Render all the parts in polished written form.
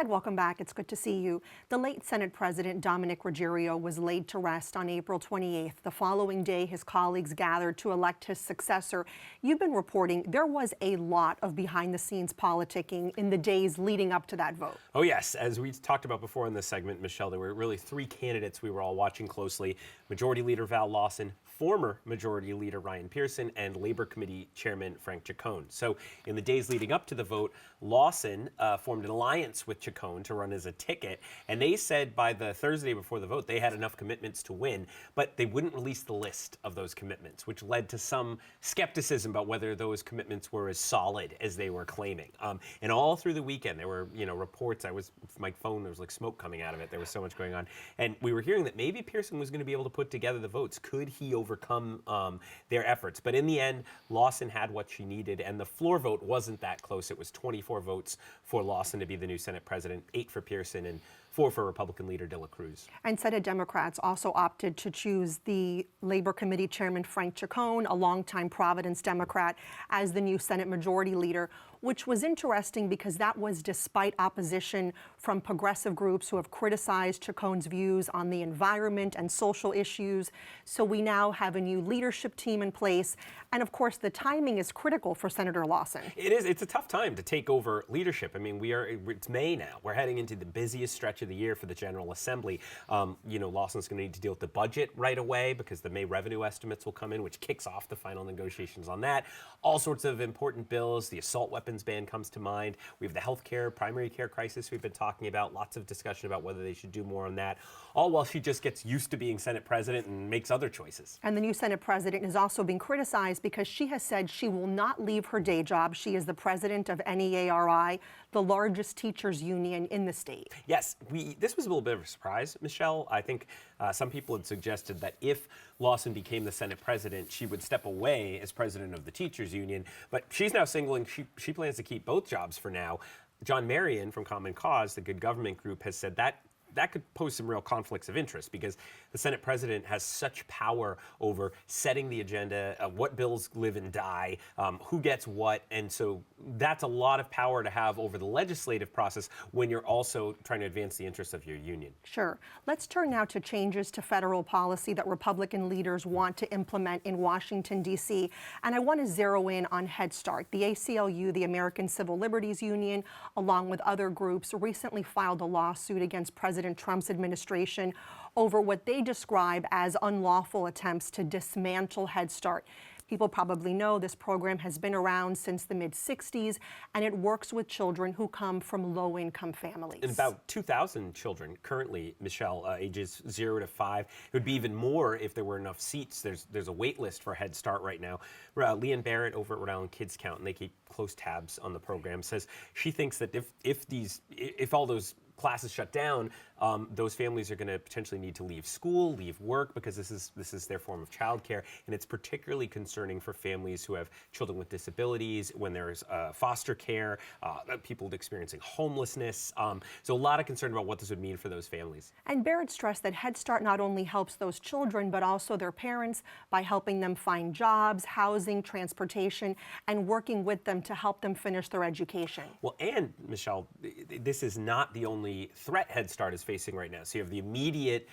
Ted, welcome back. It's good to see you. The late Senate President Dominick Ruggerio was laid to rest on April 28th. The following day, his colleagues gathered to elect his successor. You've been reporting there was a lot of behind-the-scenes politicking in the days leading up to that vote. Oh, yes. As we talked about before in this segment, Michelle, there were really three candidates we were all watching closely. Majority Leader Val Lawson, former Majority Leader Ryan Pearson, and Labor Committee Chairman Frank Chacon. So in the days leading up to the vote, Lawson formed an alliance with Chacon to run as a ticket, and they said by the Thursday before the vote they had enough commitments to win, but they wouldn't release the list of those commitments, which led to some skepticism about whether those commitments were as solid as they were claiming. And all through the weekend there were, reports. My phone, there was like smoke coming out of it. There was so much going on, and we were hearing that maybe Pearson was going to be able to put together the votes. Could he overcome their efforts? But in the end, Lawson had what she needed, and the floor vote wasn't that close. It was 24 votes for Lawson to be the new Senate president, 8 for Pearson, and 4 for Republican leader De La Cruz. And Senate Democrats also opted to choose the Labor Committee Chairman Frank Chacon, a longtime Providence Democrat, as the new Senate Majority Leader, which was interesting because that was despite opposition from progressive groups who have criticized Chacon's views on the environment and social issues. So we now have a new leadership team in place. And of course, the timing is critical for Senator Lawson. It is. It's a tough time to take over leadership. I mean, it's May now. We're heading into the busiest stretch of the year for the General Assembly. Lawson's going to need to deal with the budget right away because the May revenue estimates will come in, which kicks off the final negotiations on that. All sorts of important bills. The assault weapons ban comes to mind. We have the health care, primary care crisis we've been talking about. Lots of discussion about whether they should do more on that. All while she just gets used to being Senate president and makes other choices. And the new Senate president is also being criticized because she has said she will not leave her day job. She is the president of NEARI, the largest teachers union in the state. Yes, this was a little bit of a surprise, Michelle. I think some people had suggested that if Lawson became the Senate president, she would step away as president of the teachers union. But she's now signaling she plans to keep both jobs for now. John Marion from Common Cause, the Good Government Group, has said that could pose some real conflicts of interest because the Senate president has such power over setting the agenda, what bills live and die, who gets what, and so that's a lot of power to have over the legislative process when you're also trying to advance the interests of your union. Sure. Let's turn now to changes to federal policy that Republican leaders want to implement in Washington, D.C. And I want to zero in on Head Start. The ACLU, the American Civil Liberties Union, along with other groups, recently filed a lawsuit against President Trump's administration over what they describe as unlawful attempts to dismantle Head Start. People probably know this program has been around since the mid-'60s, and it works with children who come from low-income families. And about 2,000 children currently, Michelle, ages 0 to 5. It would be even more if there were enough seats. There's a wait list for Head Start right now. Leanne Barrett over at Rhode Island Kids Count, and they keep close tabs on the program, says she thinks that if all those classes shut down, those families are going to potentially need to leave school, leave work, because this is their form of childcare, and it's particularly concerning for families who have children with disabilities, when there's foster care, people experiencing homelessness. So a lot of concern about what this would mean for those families. And Barrett stressed that Head Start not only helps those children, but also their parents by helping them find jobs, housing, transportation, and working with them to help them finish their education. Well, and Michelle, this is not the only threat Head Start is facing right now. So you have the immediate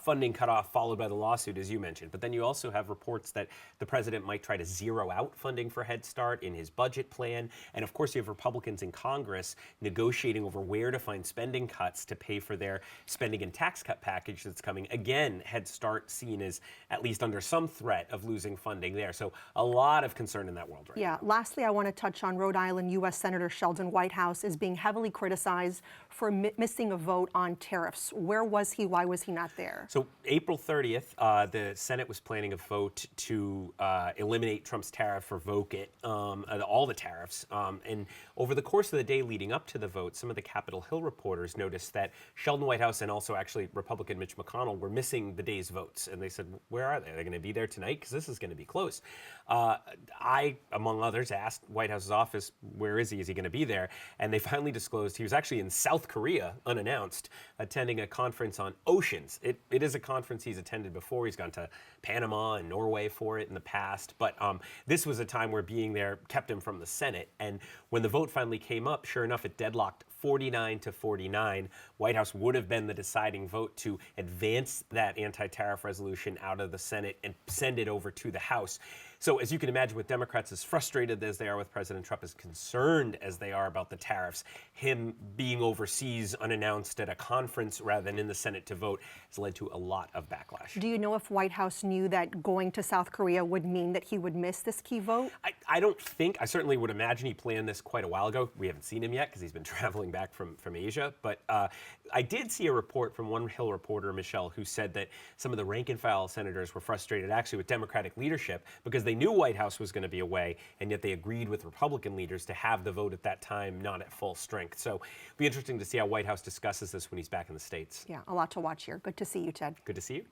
funding cutoff followed by the lawsuit, as you mentioned. But then you also have reports that the president might try to zero out funding for Head Start in his budget plan. And of course, you have Republicans in Congress negotiating over where to find spending cuts to pay for their spending and tax cut package that's coming. Again, Head Start seen as at least under some threat of losing funding there. So a lot of concern in that world right now. Yeah. Lastly, I want to touch on Rhode Island U.S. Senator Sheldon Whitehouse is being heavily criticized for missing a vote on tariffs. Where was he? Why was he not there? So April 30th, the Senate was planning a vote to eliminate Trump's tariff, revoke it, all the tariffs. And over the course of the day leading up to the vote, some of the Capitol Hill reporters noticed that Sheldon Whitehouse and also actually Republican Mitch McConnell were missing the day's votes. And they said, where are they? Are they going to be there tonight? Because this is going to be close. I, among others, asked White House's office, where is he? Is he going to be there? And they finally disclosed he was actually in South Korea, unannounced, attending a conference on oceans. It is a conference he's attended before. He's gone to Panama and Norway for it in the past. But this was a time where being there kept him from the Senate. And when the vote finally came up, sure enough, it deadlocked 49 to 49. White House would have been the deciding vote to advance that anti-tariff resolution out of the Senate and send it over to the House. So as you can imagine, with Democrats as frustrated as they are with President Trump, as concerned as they are about the tariffs, him being overseas unannounced at a conference rather than in the Senate to vote has led to a lot of backlash. Do you know if White House knew that going to South Korea would mean that he would miss this key vote? I don't think, I certainly would imagine he planned this quite a while ago. We haven't seen him yet because he's been traveling back from Asia. But I did see a report from one Hill reporter, Michelle, who said that some of the rank and file senators were frustrated actually with Democratic leadership because they knew White House was going to be away, and yet they agreed with Republican leaders to have the vote at that time not at full strength. So it'll be interesting to see how White House discusses this when he's back in the States. Yeah, a lot to watch here. Good to see you, Ted. Good to see you.